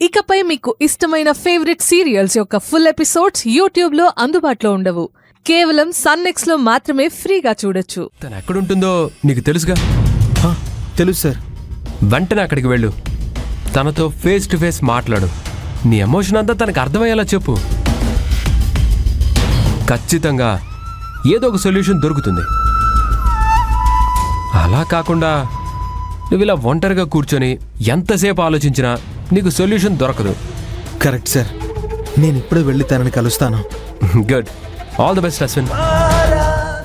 ఇకపై మీకు ఇష్టమైన ఫేవరెట్ సీరియల్స్ యొక్క ఫుల్ ఎపిసోడ్స్ యూట్యూబ్ లో అందుబాటులో ఉండవు. కేవలం సన్నెక్స్ లో మాత్రమే ఫ్రీగా చూడొచ్చు. తను ఎక్కడుంటుందో నీకు తెలుసుగా? తెలుసు సార్. వెంటనే అక్కడికి వెళ్ళు, తనతో ఫేస్ టు ఫేస్ మాట్లాడు. నీ ఎమోషన్ అంతా తనకు అర్థమయ్యేలా చెప్పు. ఖచ్చితంగా ఏదో ఒక సొల్యూషన్ దొరుకుతుంది. అలా కాకుండా నువ్వు ఇలా ఒంటరిగా కూర్చొని ఎంతసేపు ఆలోచించినా నీకు సొల్యూషన్ దొరకదు. Correct sir. నేను ఇప్పుడే వెళ్ళి తనని కలుస్తాను. Good. All the best Ashwin.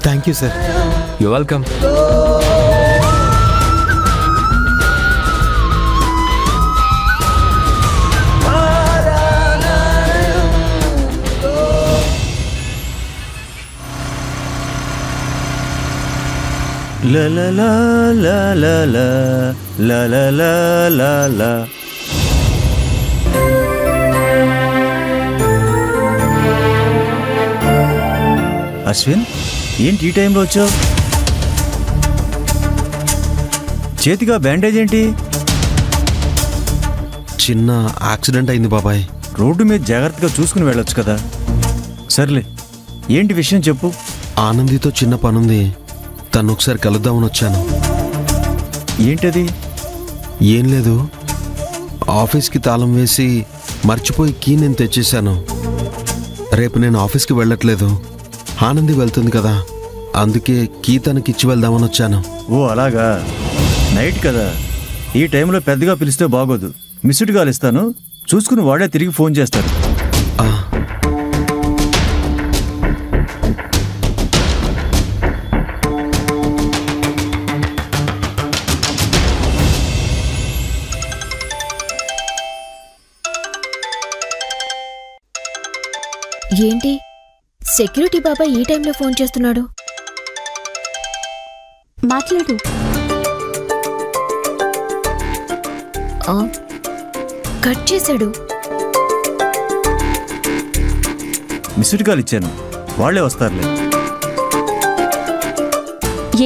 Thank you sir. You welcome. La la la la la la la la la la la. Ashwin, ఏంటి ఈ టైంలో వచ్చావు? చేతిగా బ్యాండేజ్ ఏంటి? చిన్న యాక్సిడెంట్ అయింది బాబాయ్. రోడ్డు మీద జాగ్రత్తగా చూసుకుని వెళ్ళొచ్చు కదా. సర్లే, ఏంటి విషయం చెప్పు. ఆనందితో చిన్న పనుంది, తను ఒకసారి కలుద్దామని వచ్చాను. ఏంటది? ఏం లేదు, ఆఫీస్కి తాళం వేసి మర్చిపోయి కీ నేను తెచ్చేశాను. రేపు నేను ఆఫీస్కి వెళ్ళట్లేదు, ఆనంది వెళ్తుంది కదా, అందుకే కీ తనకిచ్చి వెళ్దామని వచ్చాను. ఓ అలాగా. నైట్ కదా, ఈ టైంలో పెద్దగా పిలిస్తే బాగోదు. మిస్డ్ కాల్ ఇస్తాను, చూసుకుని వాడే తిరిగి ఫోన్ చేస్తాడు. ఏంటి సెక్యూరిటీ బాబాయ్ ఈ టైంలో ఫోన్ చేస్తున్నాడు? మాట్లాడు. కట్ చేశాడు. మిస్డ్ కాల్ ఇచ్చాను, వాళ్లే వస్తారులే.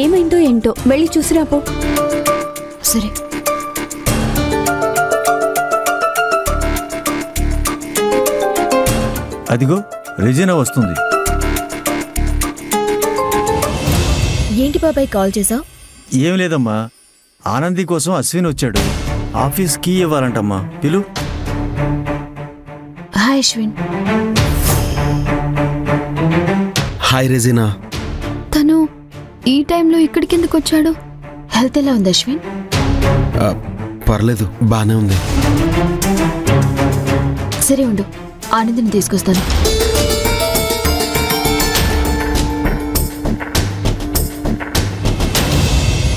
ఏమైందో ఏంటో వెళ్ళి చూసిరాపో. సరే. అదిగో రెజీనా వస్తుంది. ఏంటి బాబాయ్ కాల్ చేసావు? ఏం లేదమ్మా, ఆనంది కోసం అశ్విన్ వచ్చాడు. ఆఫీస్ కీ ఇవ్వాలంటమ్మా, పిలు. హాయ్ అశ్విన్. హాయ్ రెజీనా. తను ఈ టైంలో ఇక్కడికి ఎందుకు వచ్చాడు? హెల్త్ ఎలా ఉంది అశ్విన్? పర్లేదు, బానే ఉంది. సరే ఉండు, ఆనందిని తీసుకొస్తాను.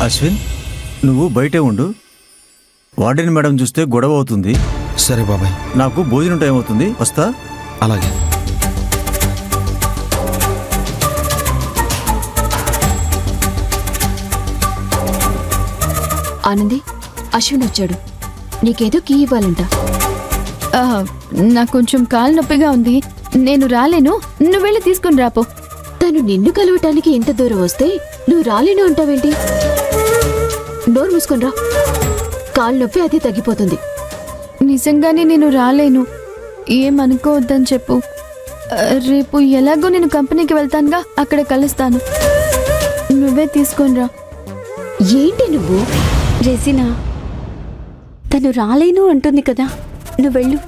అశ్విన్, నువ్వు బయటే ఉండు. వార్డెన్ మేడం చూస్తే గొడవ అవుతుంది. సరే బాబాయ్. నాకు భోజనం టైం అవుతుంది, వస్తా. అలాగే. ఆనంది, అశ్విన్ వచ్చాడు, నీకేదో కీ ఇవ్వాలంట. నాకు కొంచెం కాలు నొప్పిగా ఉంది, నేను రాలేను, నువ్వు వెళ్ళి తీసుకుని రాపో. తను నిన్ను కలవటానికి ఇంత దూరం వస్తే నువ్వు రాలేను అంటావేంటి? డోర్ మూసుకుని రా, కాలు నొప్పి అది తగ్గిపోతుంది. నిజంగానే నేను రాలేను, ఏమనుకోవద్దని చెప్పు. రేపు ఎలాగో నేను కంపెనీకి వెళ్తానుగా, అక్కడ కలుస్తాను, నువ్వే తీసుకొని రా. ఏంటి నువ్వు? రెజీనా, తను రాలేను అంటుంది కదా, నువ్వు వెళ్ళు.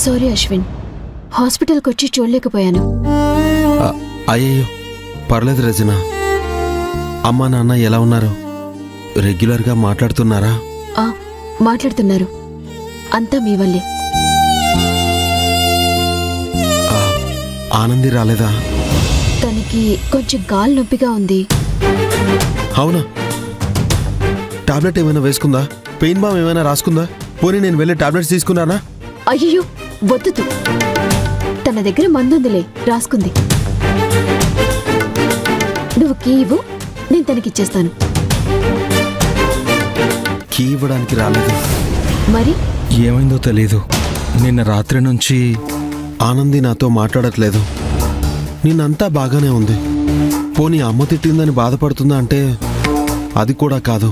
సారీ అశ్విన్, హాస్పిటల్కి వచ్చి చూడలేకపోయాను. అయ్యో పర్లేదు రెజీనా. అమ్మా నాన్న ఎలా ఉన్నారు? రెగ్యులర్గా మాట్లాడుతున్నారా? మాట్లాడుతున్నారు, అంతా మీ వల్లే. ఆనంది రాలేదా? తనకి కొంచెం కాలు నొప్పిగా ఉంది. అవునా? టాబ్లెట్ ఏమైనా వేసుకుందా? పెయిన్ బామ్ ఏమైనా రాసుకుందా? పోనీ నేను వెళ్ళి టాబ్లెట్స్ తీసుకున్నానా? అయ్యో వద్దు, తన దగ్గర మందుందిలే, రాసుకుంది. నువ్వు కీ ఇవ్వు, నేను తనకిచ్చేస్తాను. కీ ఇవ్వడానికి రాలేదు. మరి ఏమైందో తెలీదు. నిన్న రాత్రి నుంచి ఆనంది నాతో మాట్లాడట్లేదు. నిన్నంతా బాగానే ఉంది. పోనీ అమ్మ తిట్టిందని బాధపడుతుందా అంటే అది కూడా కాదు.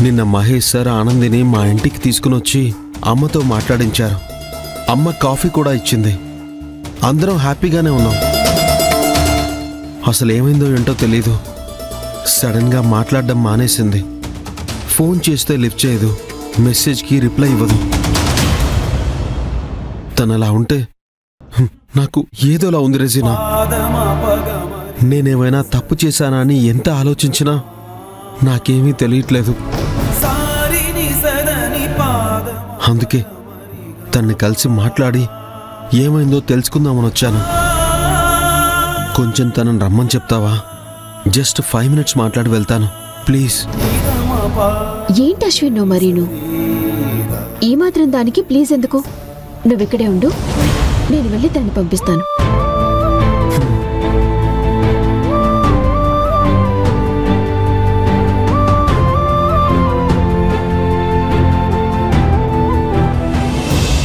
నిన్న మహేష్ సార్ ఆనందిని మా ఇంటికి తీసుకుని వచ్చి అమ్మతో మాట్లాడించారు. అమ్మ కాఫీ కూడా ఇచ్చింది. అందరం హ్యాపీగానే ఉన్నాం. అసలు ఏమైందో ఏంటో తెలీదు. సడన్గా మాట్లాడడం మానేసింది. ఫోన్ చేస్తే లిఫ్ట్ చేయదు, మెసేజ్కి రిప్లై ఇవ్వదు. తనలా ఉంటే నాకు ఏదోలా ఉంది రెజీనా. నేనేమైనా తప్పు చేశానా అని ఎంత ఆలోచించినా నాకేమీ తెలియట్లేదు. అందుకే తన్ని కలిసి మాట్లాడి ఏమైందో తెలుసుకుందామని వచ్చాను. కొంచెం తనని రమ్మని చెప్తావా? జస్ట్ 5 minutes మాట్లాడి వెళ్తాను ప్లీజ్. ఏంటి అశ్విన్ నువ్వు మరీను? ఈ మాత్రం దానికి ప్లీజ్ ఎందుకు? నువ్విక్కడే ఉండు, నేను వెళ్ళి దాన్ని పంపిస్తాను.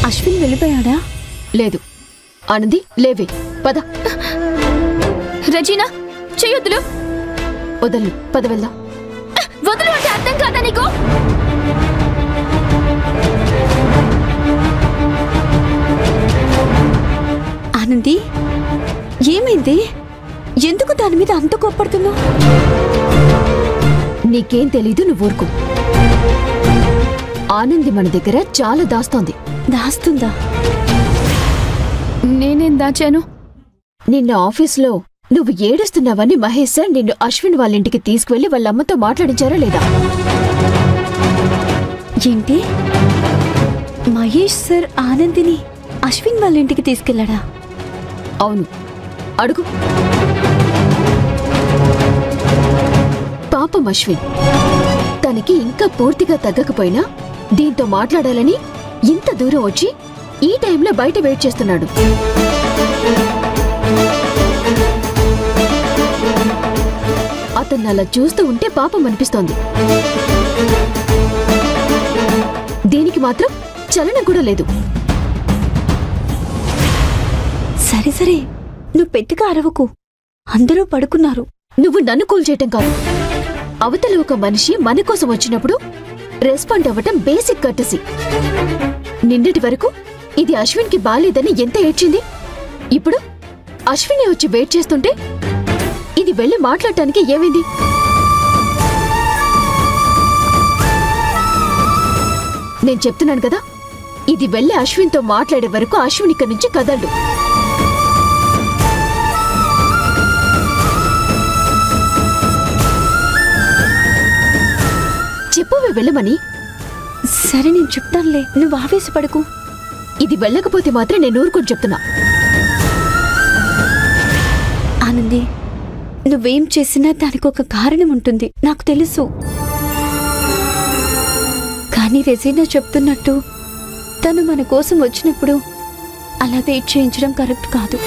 అశ్విన్ వెళ్ళిపోయాడా? లేదు. ఆనంది లేవే, పద. రజీనా చెయ్యొద్దులు. వదలు, పద వెళ్దాం. వదులు అంటే అర్థం కాదా నీకు? ఆనంది ఏమైంది? ఎందుకు దాని మీద అంత కోప్పడుతున్నావు? నీకేం తెలీదు, నువ్వు ఊరుకో. ఆనంది మన దగ్గర చాలా దాస్తోంది. దాస్తుందా? నేనేం దాచాను? నిన్న ఆఫీస్లో నువ్వు ఏడుస్తున్నావని మహేష్ సార్ నిన్ను అశ్విన్ వాళ్ళ ఇంటికి తీసుకువెళ్లి వాళ్ళమ్మతో మాట్లాడించారా లేదా? ఏంటి? మహేష్ సార్ ఆనందిని అశ్విన్ వాళ్ళ ఇంటికి తీసుకెళ్లాడా? అవును, అడుగు. పాపం అశ్విన్, తనకి ఇంకా పూర్తిగా తగ్గకపోయినా దీంతో మాట్లాడాలని ఇంత దూరం వచ్చి ఈ టైంలో బయట వెయిట్ చేస్తున్నాడు. అతన్ని అలా చూస్తూ ఉంటే పాపం అనిపిస్తోంది. దీనికి మాత్రం చలనం కూడా లేదు. సరే సరే, నువ్వు పెద్దగా అరవకు. అందరూ పడుకున్నారు. నువ్వు నన్ను కూల్ చేయటం కాదు. అవతల ఒక మనిషి మన కోసం వచ్చినప్పుడు రెస్పాండ్ అవ్వటం బేసిక్ కర్టసీ. నిన్నటి వరకు ఇది అశ్విన్కి బాలేదని ఎంత ఏడ్చింది. ఇప్పుడు అశ్వినే వచ్చి వెయిట్ చేస్తుంటే ఇది వెళ్ళి మాట్లాడటానికి ఏమైంది? నేను చెప్తున్నాను కదా, ఇది వెళ్ళి అశ్విన్తో మాట్లాడే వరకు అశ్విన్ ఇక్కడి నుంచి కదలడు. చెప్పవే వెళ్ళమని. సరే నేను చెప్తానులే, నువ్వు ఆవేశపడకు. ఇది వెళ్ళకపోతే మాత్రం నేను ఊరుకొని చెప్తున్నా. ఆనంది, నువ్వేం చేసినా దానికి ఒక కారణం ఉంటుంది, నాకు తెలుసు. కానీ రెజీనా చెప్తున్నట్టు తను మన కోసం వచ్చినప్పుడు అలా వెయిట్ చేయించడం కరెక్ట్ కాదు.